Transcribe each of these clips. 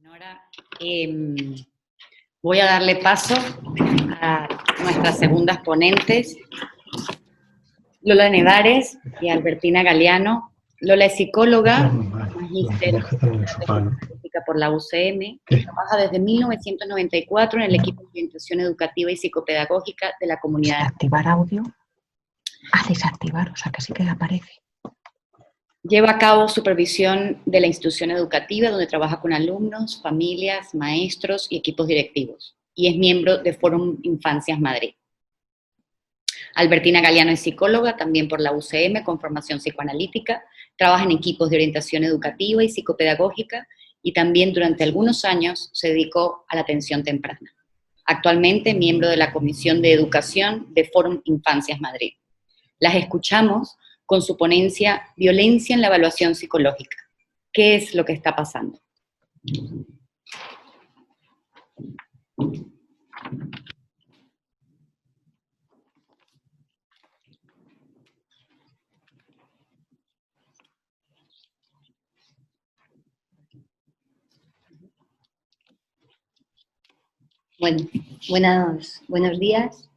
Ahora voy a darle paso a nuestras segundas ponentes, Lola Nevares y Albertina Galeano. Lola es psicóloga, magíster por la UCM, y trabaja desde 1994 en el equipo de orientación educativa y psicopedagógica de la comunidad. Activar audio, desactivar, o sea que sí que aparece. Lleva a cabo supervisión de la institución educativa donde trabaja con alumnos, familias, maestros y equipos directivos. Y es miembro de Fórum Infancias Madrid. Albertina Galeano es psicóloga, también por la UCM, con formación psicoanalítica. Trabaja en equipos de orientación educativa y psicopedagógica y también durante algunos años se dedicó a la atención temprana. Actualmente miembro de la Comisión de Educación de Fórum Infancias Madrid. Las escuchamos con su ponencia Violencia en la evaluación psicológica. ¿Qué es lo que está pasando? Bueno, buenos días.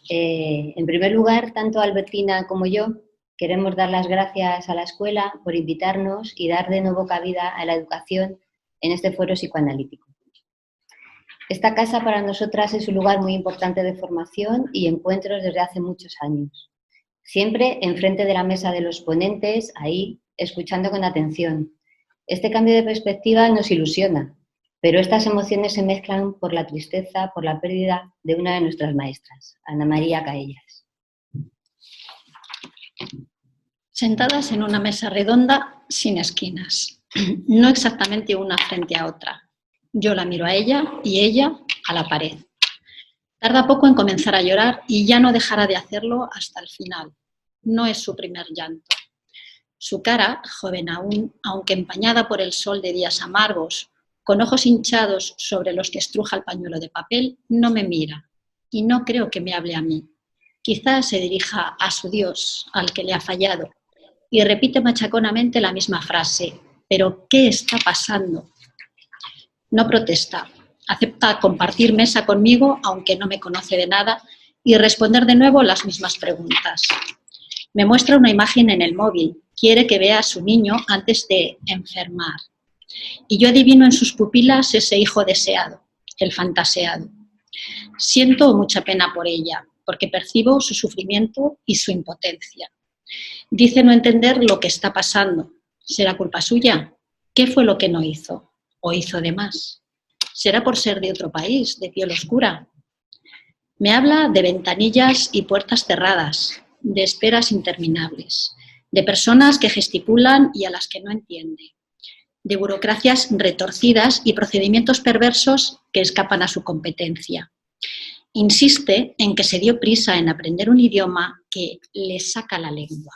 En primer lugar, tanto Albertina como yo queremos dar las gracias a la escuela por invitarnos y dar de nuevo cabida a la educación en este foro psicoanalítico. Esta casa para nosotras es un lugar muy importante de formación y encuentros desde hace muchos años. Siempre enfrente de la mesa de los ponentes, ahí, escuchando con atención. Este cambio de perspectiva nos ilusiona, pero estas emociones se mezclan por la tristeza, por la pérdida de una de nuestras maestras, Ana María Caellas. Sentadas en una mesa redonda sin esquinas, no exactamente una frente a otra. Yo la miro a ella y ella a la pared. Tarda poco en comenzar a llorar y ya no dejará de hacerlo hasta el final. No es su primer llanto. Su cara, joven aún, aunque empañada por el sol de días amargos, con ojos hinchados sobre los que estruja el pañuelo de papel, no me mira y no creo que me hable a mí. Quizás se dirija a su Dios, al que le ha fallado, y repite machaconamente la misma frase. ¿Pero qué está pasando? No protesta. Acepta compartir mesa conmigo, aunque no me conoce de nada, y responder de nuevo las mismas preguntas. Me muestra una imagen en el móvil. Quiere que vea a su niño antes de enfermar. Y yo adivino en sus pupilas ese hijo deseado, el fantaseado. Siento mucha pena por ella, porque percibo su sufrimiento y su impotencia. Dice no entender lo que está pasando. ¿Será culpa suya? ¿Qué fue lo que no hizo? ¿O hizo de más? ¿Será por ser de otro país, de piel oscura? Me habla de ventanillas y puertas cerradas, de esperas interminables, de personas que gesticulan y a las que no entiende, de burocracias retorcidas y procedimientos perversos que escapan a su competencia. Insiste en que se dio prisa en aprender un idioma que le saca la lengua.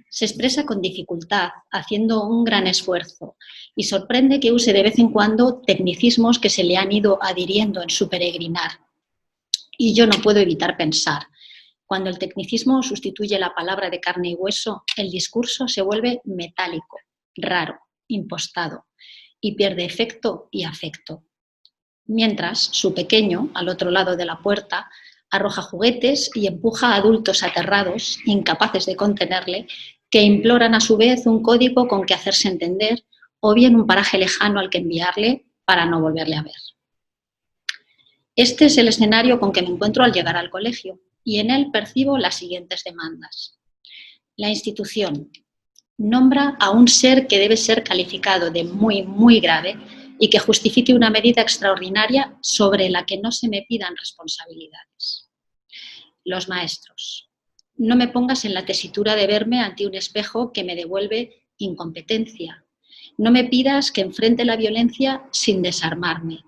Se expresa con dificultad, haciendo un gran esfuerzo, y sorprende que use de vez en cuando tecnicismos que se le han ido adhiriendo en su peregrinar. Y yo no puedo evitar pensar, cuando el tecnicismo sustituye la palabra de carne y hueso, el discurso se vuelve metálico, raro, impostado, y pierde efecto y afecto. Mientras, su pequeño, al otro lado de la puerta, arroja juguetes y empuja a adultos aterrados, incapaces de contenerle, que imploran a su vez un código con que hacerse entender o bien un paraje lejano al que enviarle para no volverle a ver. Este es el escenario con que me encuentro al llegar al colegio y en él percibo las siguientes demandas. La institución nombra a un ser que debe ser calificado de muy, muy grave y que justifique una medida extraordinaria sobre la que no se me pidan responsabilidades. Los maestros. No me pongas en la tesitura de verme ante un espejo que me devuelve incompetencia. No me pidas que enfrente la violencia sin desarmarme.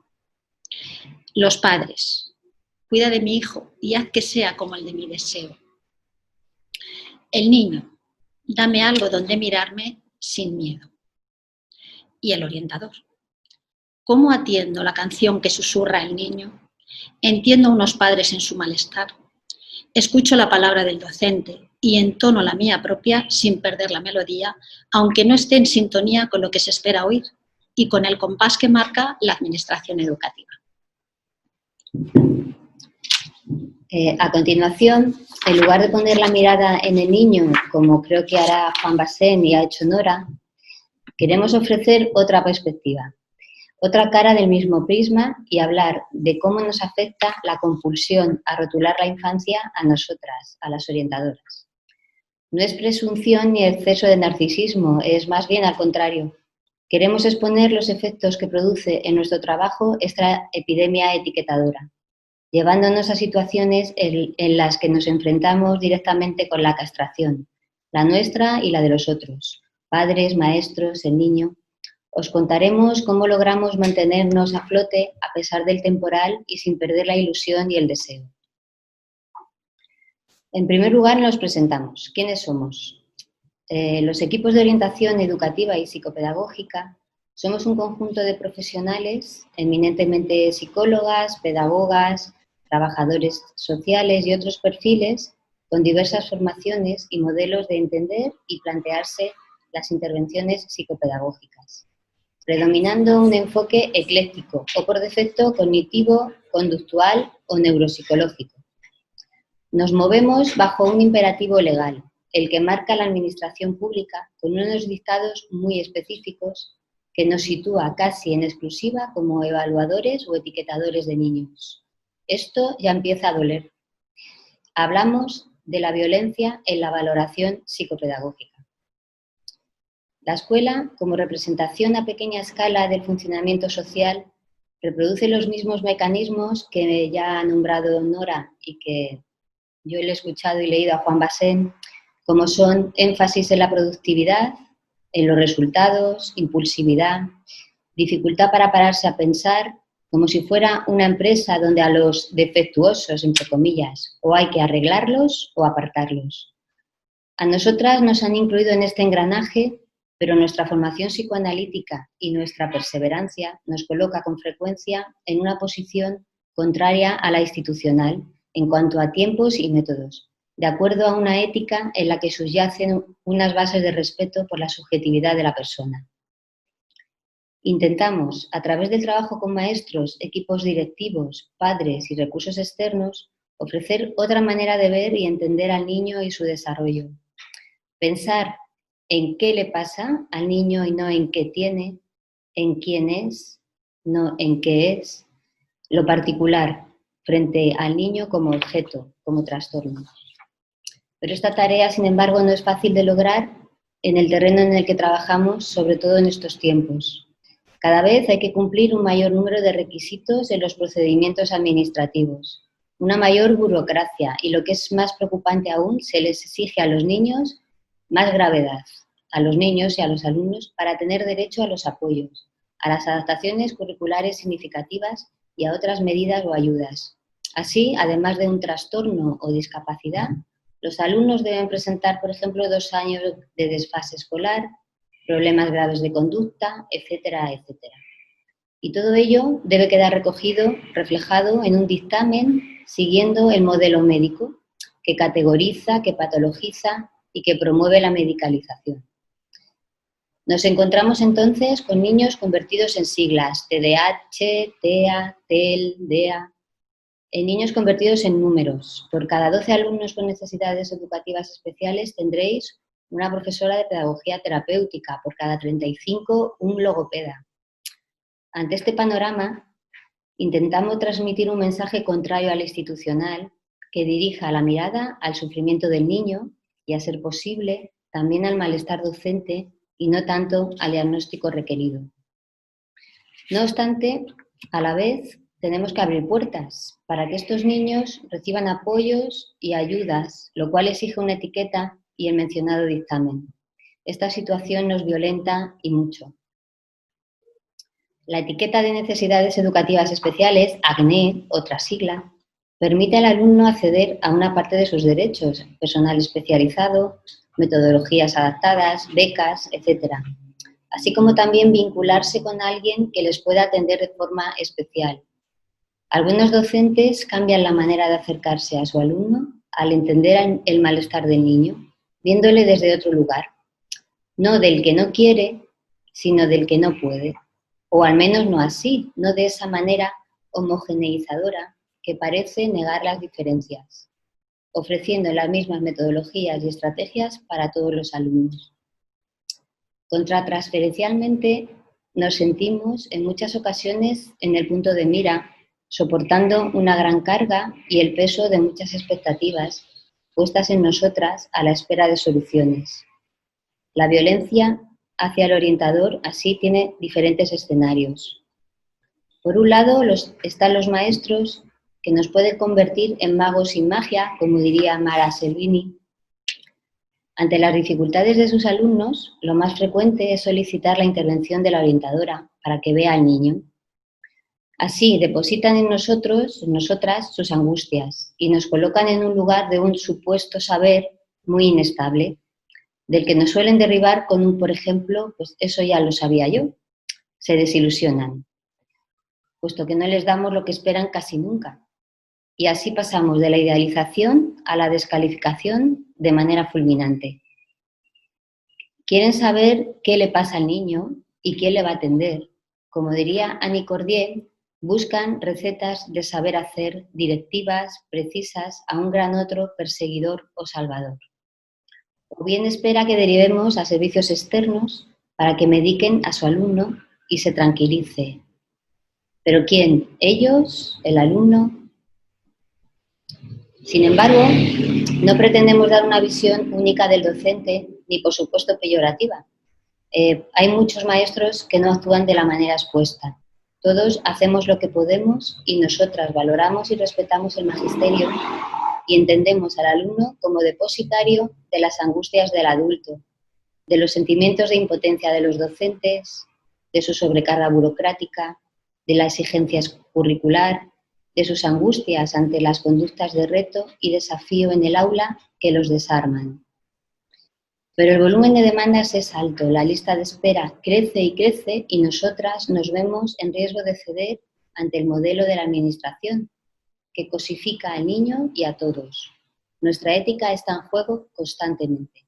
Los padres. Cuida de mi hijo y haz que sea como el de mi deseo. El niño. Dame algo donde mirarme sin miedo. Y el orientador. ¿Cómo atiendo la canción que susurra el niño? Entiendo a unos padres en su malestar. Escucho la palabra del docente y entono la mía propia sin perder la melodía, aunque no esté en sintonía con lo que se espera oír. y con el compás que marca la Administración educativa. A continuación, en lugar de poner la mirada en el niño, como creo que hará Juan Basén y ha hecho Nora, queremos ofrecer otra perspectiva, otra cara del mismo prisma y hablar de cómo nos afecta la compulsión a rotular la infancia a nosotras, a las orientadoras. No es presunción ni exceso de narcisismo, es más bien al contrario. Queremos exponer los efectos que produce en nuestro trabajo esta epidemia etiquetadora, llevándonos a situaciones en las que nos enfrentamos directamente con la castración, la nuestra y la de los otros, padres, maestros, el niño. Os contaremos cómo logramos mantenernos a flote a pesar del temporal y sin perder la ilusión y el deseo. En primer lugar, nos presentamos. ¿Quiénes somos? Los equipos de orientación educativa y psicopedagógica somos un conjunto de profesionales, eminentemente psicólogas, pedagogas, trabajadores sociales y otros perfiles con diversas formaciones y modelos de entender y plantearse las intervenciones psicopedagógicas, predominando un enfoque ecléctico o por defecto cognitivo, conductual o neuropsicológico. Nos movemos bajo un imperativo legal, el que marca la administración pública con unos dictados muy específicos que nos sitúa casi en exclusiva como evaluadores o etiquetadores de niños. Esto ya empieza a doler. Hablamos de la violencia en la valoración psicopedagógica. La escuela, como representación a pequeña escala del funcionamiento social, reproduce los mismos mecanismos que ya ha nombrado Nora y que yo le he escuchado y leído a Juan Basén, como son énfasis en la productividad, en los resultados, impulsividad, dificultad para pararse a pensar, como si fuera una empresa donde a los defectuosos, entre comillas, o hay que arreglarlos o apartarlos. A nosotras nos han incluido en este engranaje, pero nuestra formación psicoanalítica y nuestra perseverancia nos coloca con frecuencia en una posición contraria a la institucional en cuanto a tiempos y métodos, de acuerdo a una ética en la que subyacen unas bases de respeto por la subjetividad de la persona. Intentamos, a través del trabajo con maestros, equipos directivos, padres y recursos externos, ofrecer otra manera de ver y entender al niño y su desarrollo. Pensar en qué le pasa al niño y no en qué tiene, en quién es, no en qué es, lo particular frente al niño como objeto, como trastorno. Pero esta tarea, sin embargo, no es fácil de lograr en el terreno en el que trabajamos, sobre todo en estos tiempos. Cada vez hay que cumplir un mayor número de requisitos en los procedimientos administrativos, una mayor burocracia y, lo que es más preocupante aún, se les exige a los niños más gravedad, a los niños y a los alumnos, para tener derecho a los apoyos, a las adaptaciones curriculares significativas y a otras medidas o ayudas. Así, además de un trastorno o discapacidad, los alumnos deben presentar, por ejemplo, 2 años de desfase escolar, problemas graves de conducta, etcétera, etcétera. Y todo ello debe quedar recogido, reflejado en un dictamen siguiendo el modelo médico que categoriza, que patologiza y que promueve la medicalización. Nos encontramos entonces con niños convertidos en siglas, TDAH, TEA, TEL, DEA, en niños convertidos en números. Por cada 12 alumnos con necesidades educativas especiales tendréis una profesora de pedagogía terapéutica, por cada 35 un logopeda. Ante este panorama, intentamos transmitir un mensaje contrario al institucional que dirija la mirada al sufrimiento del niño y, a ser posible, también al malestar docente y no tanto al diagnóstico requerido. No obstante, a la vez, tenemos que abrir puertas para que estos niños reciban apoyos y ayudas, lo cual exige una etiqueta y el mencionado dictamen. Esta situación nos violenta y mucho. La etiqueta de necesidades educativas especiales, ACNE, otra sigla, permite al alumno acceder a una parte de sus derechos, personal especializado, metodologías adaptadas, becas, etc., así como también vincularse con alguien que les pueda atender de forma especial. Algunos docentes cambian la manera de acercarse a su alumno al entender el malestar del niño, viéndole desde otro lugar, no del que no quiere, sino del que no puede, o al menos no así, no de esa manera homogeneizadora que parece negar las diferencias, ofreciendo las mismas metodologías y estrategias para todos los alumnos. Contratransferencialmente nos sentimos en muchas ocasiones en el punto de mira, soportando una gran carga y el peso de muchas expectativas puestas en nosotras a la espera de soluciones. La violencia hacia el orientador así tiene diferentes escenarios. Por un lado están los maestros que nos pueden convertir en magos sin magia, como diría Mara Selvini. Ante las dificultades de sus alumnos, lo más frecuente es solicitar la intervención de la orientadora para que vea al niño. Así depositan en nosotras, sus angustias y nos colocan en un lugar de un supuesto saber muy inestable, del que nos suelen derribar con un, por ejemplo, pues eso ya lo sabía yo. Se desilusionan, puesto que no les damos lo que esperan casi nunca. Y así pasamos de la idealización a la descalificación de manera fulminante. Quieren saber qué le pasa al niño y quién le va a atender. Como diría Annie Cordier, buscan recetas de saber hacer, directivas, precisas a un gran otro perseguidor o salvador. O bien espera que derivemos a servicios externos para que mediquen a su alumno y se tranquilice. ¿Pero quién? ¿Ellos? ¿El alumno? Sin embargo, no pretendemos dar una visión única del docente, ni por supuesto peyorativa. Hay muchos maestros que no actúan de la manera expuesta. Todos hacemos lo que podemos y nosotras valoramos y respetamos el magisterio y entendemos al alumno como depositario de las angustias del adulto, de los sentimientos de impotencia de los docentes, de su sobrecarga burocrática, de la exigencia curricular, de sus angustias ante las conductas de reto y desafío en el aula que los desarman. Pero el volumen de demandas es alto, la lista de espera crece y nosotras nos vemos en riesgo de ceder ante el modelo de la administración, que cosifica al niño y a todos. Nuestra ética está en juego constantemente.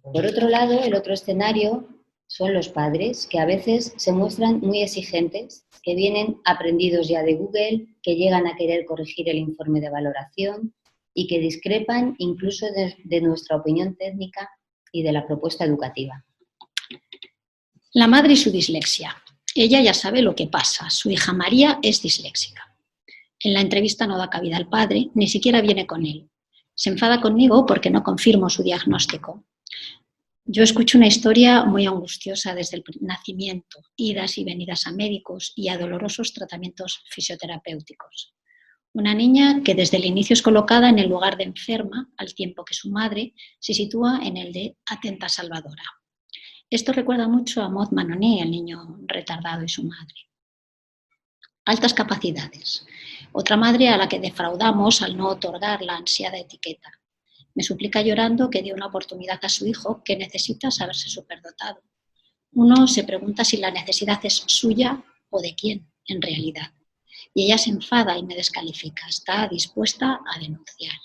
Por otro lado, el otro escenario son los padres, que a veces se muestran muy exigentes, que vienen aprendidos ya de Google, que llegan a querer corregir el informe de valoración y que discrepan incluso de nuestra opinión técnica y de la propuesta educativa. La madre y su dislexia. Ella ya sabe lo que pasa. Su hija María es disléxica. En la entrevista no da cabida al padre, ni siquiera viene con él. Se enfada conmigo porque no confirmo su diagnóstico. Yo escucho una historia muy angustiosa desde el nacimiento, idas y venidas a médicos y a dolorosos tratamientos fisioterapéuticos. Una niña que desde el inicio es colocada en el lugar de enferma, al tiempo que su madre se sitúa en el de atenta salvadora. Esto recuerda mucho a Maud Manonet, el niño retardado, y su madre. Altas capacidades. Otra madre a la que defraudamos al no otorgar la ansiada etiqueta. Me suplica llorando que dé una oportunidad a su hijo que necesita saberse superdotado. Uno se pregunta si la necesidad es suya o de quién, en realidad. Y ella se enfada y me descalifica. Está dispuesta a denunciar.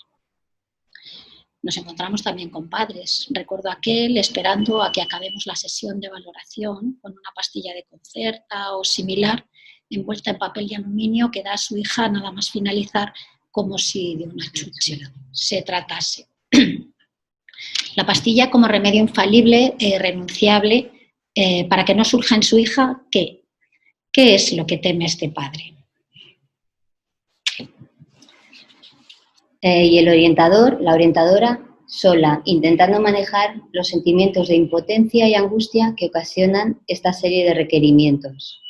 Nos encontramos también con padres. Recuerdo aquel esperando a que acabemos la sesión de valoración con una pastilla de Concerta o similar envuelta en papel de aluminio que da a su hija nada más finalizar como si de una chuche se tratase. La pastilla como remedio infalible, renunciable, para que no surja en su hija, ¿qué? ¿Qué es lo que teme este padre? Y el orientador, la orientadora, sola, intentando manejar los sentimientos de impotencia y angustia que ocasionan esta serie de requerimientos.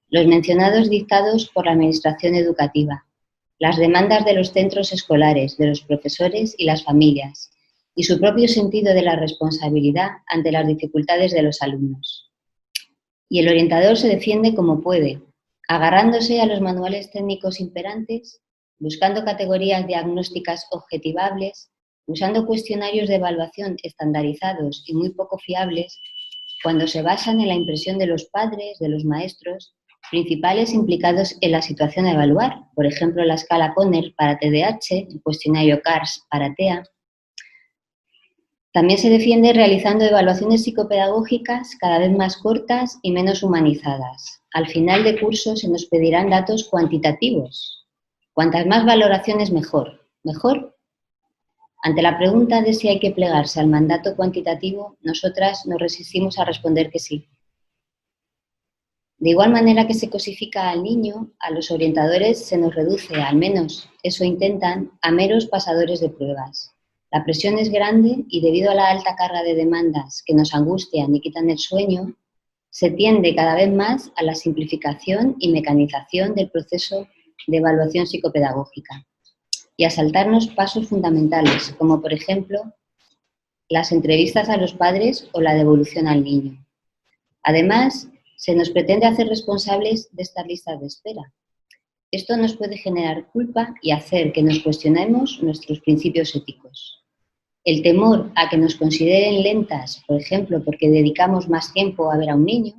Los mencionados dictados por la Administración Educativa, las demandas de los centros escolares, de los profesores y las familias, y su propio sentido de la responsabilidad ante las dificultades de los alumnos. Y el orientador se defiende como puede, agarrándose a los manuales técnicos imperantes, buscando categorías diagnósticas objetivables, usando cuestionarios de evaluación estandarizados y muy poco fiables, cuando se basan en la impresión de los padres, de los maestros, principales implicados en la situación a evaluar, por ejemplo, la escala Conner para TDAH, el cuestionario CARS para TEA. También se defiende realizando evaluaciones psicopedagógicas cada vez más cortas y menos humanizadas. Al final de curso se nos pedirán datos cuantitativos. Cuantas más valoraciones, mejor. ¿Mejor? Ante la pregunta de si hay que plegarse al mandato cuantitativo, nosotras nos resistimos a responder que sí. De igual manera que se cosifica al niño, a los orientadores se nos reduce, al menos eso intentan, a meros pasadores de pruebas. La presión es grande y debido a la alta carga de demandas que nos angustian y quitan el sueño, se tiende cada vez más a la simplificación y mecanización del proceso de evaluación psicopedagógica y a saltarnos pasos fundamentales, como por ejemplo las entrevistas a los padres o la devolución al niño. Además, se nos pretende hacer responsables de estas listas de espera. Esto nos puede generar culpa y hacer que nos cuestionemos nuestros principios éticos. El temor a que nos consideren lentas, por ejemplo, porque dedicamos más tiempo a ver a un niño,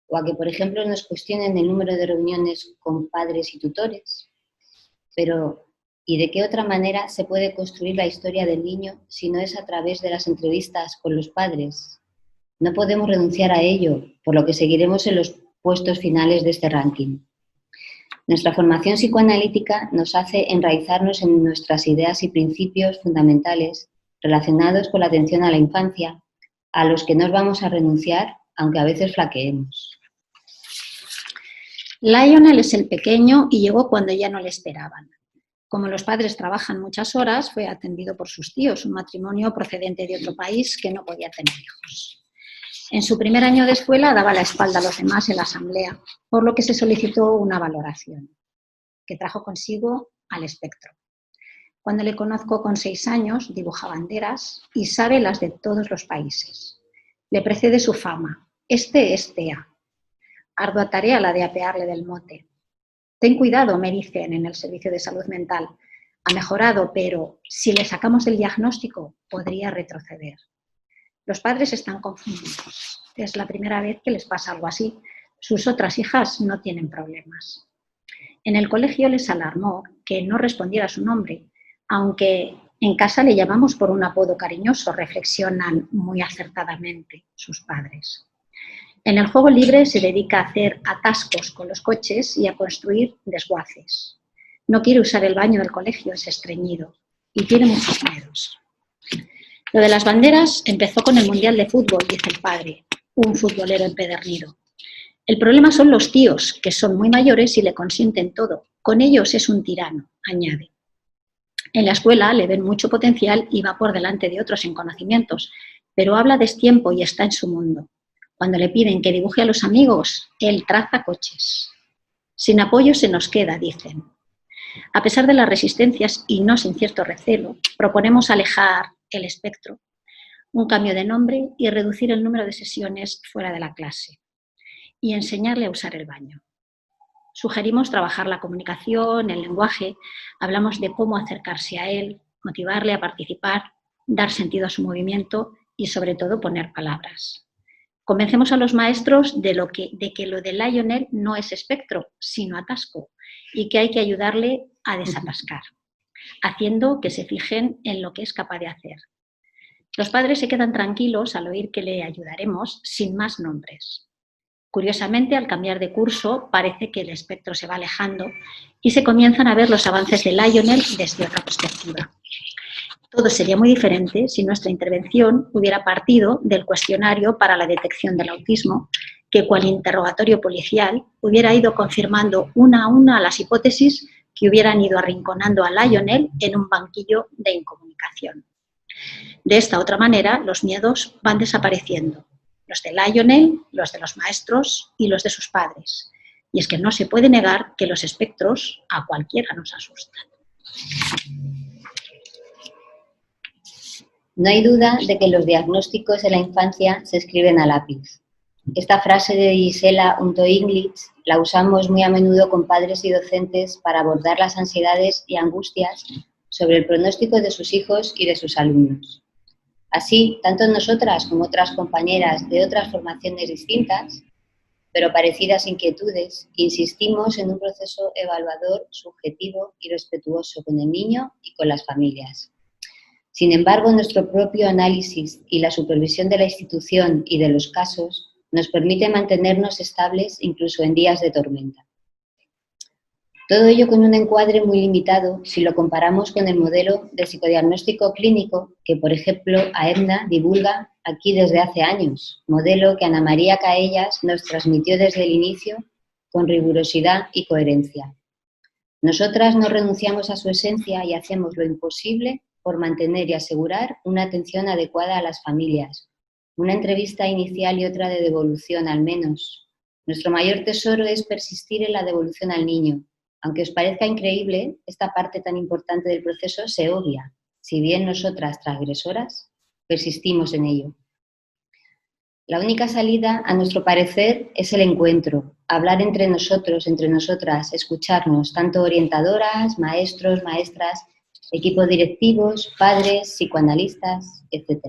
o a que, por ejemplo, nos cuestionen el número de reuniones con padres y tutores. Pero, ¿y de qué otra manera se puede construir la historia del niño si no es a través de las entrevistas con los padres? No podemos renunciar a ello, por lo que seguiremos en los puestos finales de este ranking. Nuestra formación psicoanalítica nos hace enraizarnos en nuestras ideas y principios fundamentales relacionados con la atención a la infancia, a los que no vamos a renunciar, aunque a veces flaqueemos. Lionel es el pequeño y llegó cuando ya no le esperaban. Como los padres trabajan muchas horas, fue atendido por sus tíos, un matrimonio procedente de otro país que no podía tener hijos. En su primer año de escuela daba la espalda a los demás en la asamblea, por lo que se solicitó una valoración, que trajo consigo al espectro. Cuando le conozco con 6 años, dibuja banderas y sabe las de todos los países. Le precede su fama. Este es TEA. Ardua tarea la de apearle del mote. Ten cuidado, me dicen en el servicio de salud mental. Ha mejorado, pero si le sacamos el diagnóstico, podría retroceder. Los padres están confundidos. Es la primera vez que les pasa algo así. Sus otras hijas no tienen problemas. En el colegio les alarmó que no respondiera su nombre, aunque en casa le llamamos por un apodo cariñoso, reflexionan muy acertadamente sus padres. En el juego libre se dedica a hacer atascos con los coches y a construir desguaces. No quiere usar el baño del colegio, es estreñido y tiene muchos miedos. Lo de las banderas empezó con el Mundial de Fútbol, dice el padre, un futbolero empedernido. El problema son los tíos, que son muy mayores y le consienten todo. Con ellos es un tirano, añade. En la escuela le ven mucho potencial y va por delante de otros en conocimientos, pero habla destiempo y está en su mundo. Cuando le piden que dibuje a los amigos, él traza coches. Sin apoyo se nos queda, dicen. A pesar de las resistencias y no sin cierto recelo, proponemos alejar el espectro, un cambio de nombre y reducir el número de sesiones fuera de la clase y enseñarle a usar el baño. Sugerimos trabajar la comunicación, el lenguaje, hablamos de cómo acercarse a él, motivarle a participar, dar sentido a su movimiento y sobre todo poner palabras. Convencemos a los maestros de que lo de Lionel no es espectro, sino atasco y que hay que ayudarle a desatascar, haciendo que se fijen en lo que es capaz de hacer. Los padres se quedan tranquilos al oír que le ayudaremos sin más nombres. Curiosamente, al cambiar de curso, parece que el espectro se va alejando y se comienzan a ver los avances de Lionel desde otra perspectiva. Todo sería muy diferente si nuestra intervención hubiera partido del cuestionario para la detección del autismo, que cual interrogatorio policial hubiera ido confirmando una a una las hipótesis que hubieran ido arrinconando a Lionel en un banquillo de incomunicación. De esta otra manera, los miedos van desapareciendo. Los de Lionel, los de los maestros y los de sus padres. Y es que no se puede negar que los espectros a cualquiera nos asustan. No hay duda de que los diagnósticos de la infancia se escriben a lápiz. Esta frase de Gisela Unto-Inglis la usamos muy a menudo con padres y docentes para abordar las ansiedades y angustias sobre el pronóstico de sus hijos y de sus alumnos. Así, tanto nosotras como otras compañeras de otras formaciones distintas, pero parecidas inquietudes, insistimos en un proceso evaluador, subjetivo y respetuoso con el niño y con las familias. Sin embargo, nuestro propio análisis y la supervisión de la institución y de los casos nos permite mantenernos estables incluso en días de tormenta. Todo ello con un encuadre muy limitado si lo comparamos con el modelo de psicodiagnóstico clínico que, por ejemplo, AEBNA divulga aquí desde hace años, modelo que Ana María Caellas nos transmitió desde el inicio con rigurosidad y coherencia. Nosotras no renunciamos a su esencia y hacemos lo imposible por mantener y asegurar una atención adecuada a las familias, una entrevista inicial y otra de devolución al menos. Nuestro mayor tesoro es persistir en la devolución al niño. Aunque os parezca increíble, esta parte tan importante del proceso se obvia, si bien nosotras, transgresoras, persistimos en ello. La única salida, a nuestro parecer, es el encuentro, hablar entre nosotros, entre nosotras, escucharnos, tanto orientadoras, maestros, maestras, equipos directivos, padres, psicoanalistas, etc.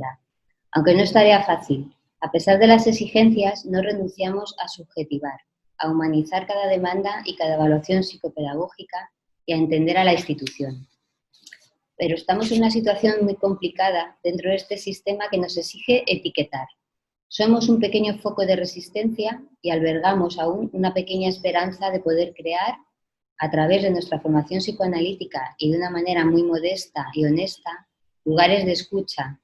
Aunque no es tarea fácil, a pesar de las exigencias, no renunciamos a subjetivar, a humanizar cada demanda y cada evaluación psicopedagógica y a entender a la institución. Pero estamos en una situación muy complicada dentro de este sistema que nos exige etiquetar. Somos un pequeño foco de resistencia y albergamos aún una pequeña esperanza de poder crear, a través de nuestra formación psicoanalítica y de una manera muy modesta y honesta, lugares de escucha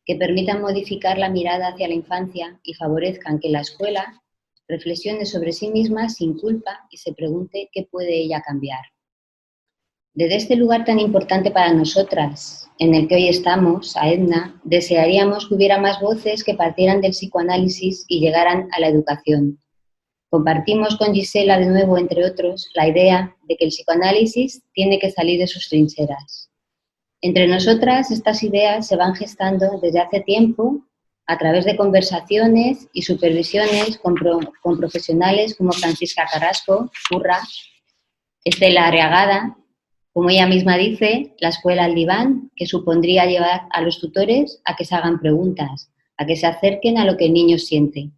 que permitan modificar la mirada hacia la infancia y favorezcan que la escuela reflexione sobre sí misma sin culpa y se pregunte qué puede ella cambiar. Desde este lugar tan importante para nosotras, en el que hoy estamos, AEBNA, desearíamos que hubiera más voces que partieran del psicoanálisis y llegaran a la educación. Compartimos con Gisela de nuevo, entre otros, la idea de que el psicoanálisis tiene que salir de sus trincheras. Entre nosotras, estas ideas se van gestando desde hace tiempo a través de conversaciones y supervisiones con profesionales como Francisca Carrasco, Curra, Estela Arriagada, como ella misma dice, la escuela al diván, que supondría llevar a los tutores a que se hagan preguntas, a que se acerquen a lo que el niño siente.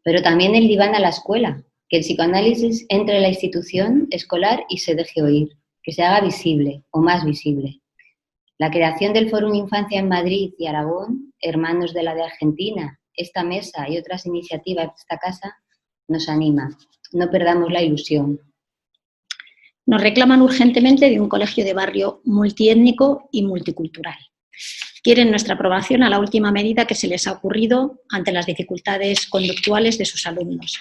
Pero también el diván a la escuela, que el psicoanálisis entre en la institución escolar y se deje oír, que se haga visible o más visible. La creación del Fórum Infancia en Madrid y Aragón, hermanos de la de Argentina, esta mesa y otras iniciativas de esta casa, nos anima. No perdamos la ilusión. Nos reclaman urgentemente de un colegio de barrio multiétnico y multicultural. Quieren nuestra aprobación a la última medida que se les ha ocurrido ante las dificultades conductuales de sus alumnos.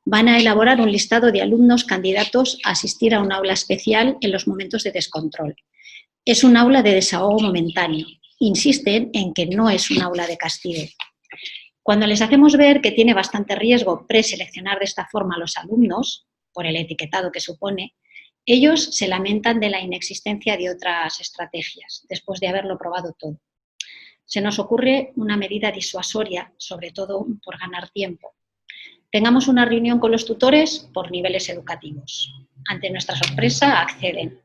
Van a elaborar un listado de alumnos candidatos a asistir a un aula especial en los momentos de descontrol. Es un aula de desahogo momentáneo. Insisten en que no es un aula de castigo. Cuando les hacemos ver que tiene bastante riesgo preseleccionar de esta forma a los alumnos, por el etiquetado que supone, ellos se lamentan de la inexistencia de otras estrategias, después de haberlo probado todo. Se nos ocurre una medida disuasoria, sobre todo por ganar tiempo. Tengamos una reunión con los tutores por niveles educativos. Ante nuestra sorpresa, acceden.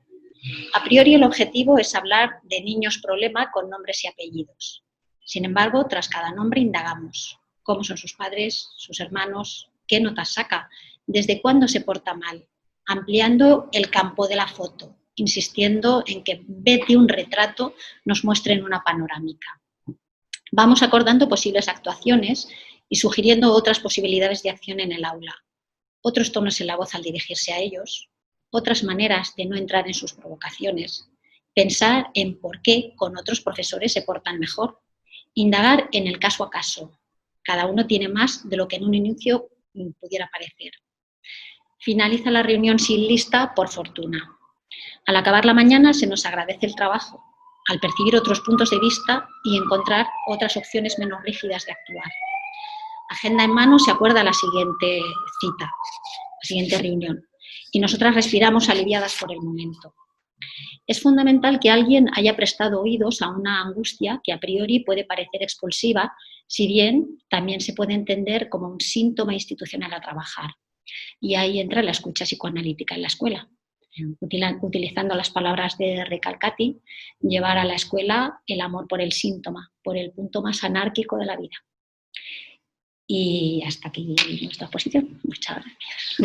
A priori, el objetivo es hablar de niños problema con nombres y apellidos. Sin embargo, tras cada nombre indagamos. ¿Cómo son sus padres, sus hermanos? ¿Qué notas saca? ¿Desde cuándo se porta mal? Ampliando el campo de la foto, insistiendo en que en vez de un retrato nos muestren una panorámica. Vamos acordando posibles actuaciones y sugiriendo otras posibilidades de acción en el aula, otros tonos en la voz al dirigirse a ellos, otras maneras de no entrar en sus provocaciones, pensar en por qué con otros profesores se portan mejor, indagar en el caso a caso. Cada uno tiene más de lo que en un inicio pudiera parecer. Finaliza la reunión sin lista, por fortuna. Al acabar la mañana se nos agradece el trabajo, al percibir otros puntos de vista y encontrar otras opciones menos rígidas de actuar. Agenda en mano se acuerda la siguiente cita, la siguiente reunión, y nosotras respiramos aliviadas por el momento. Es fundamental que alguien haya prestado oídos a una angustia que a priori puede parecer expulsiva, si bien también se puede entender como un síntoma institucional a trabajar. Y ahí entra la escucha psicoanalítica en la escuela. Utilizando las palabras de Recalcati, llevar a la escuela el amor por el síntoma, por el punto más anárquico de la vida. Y hasta aquí nuestra exposición. Muchas gracias.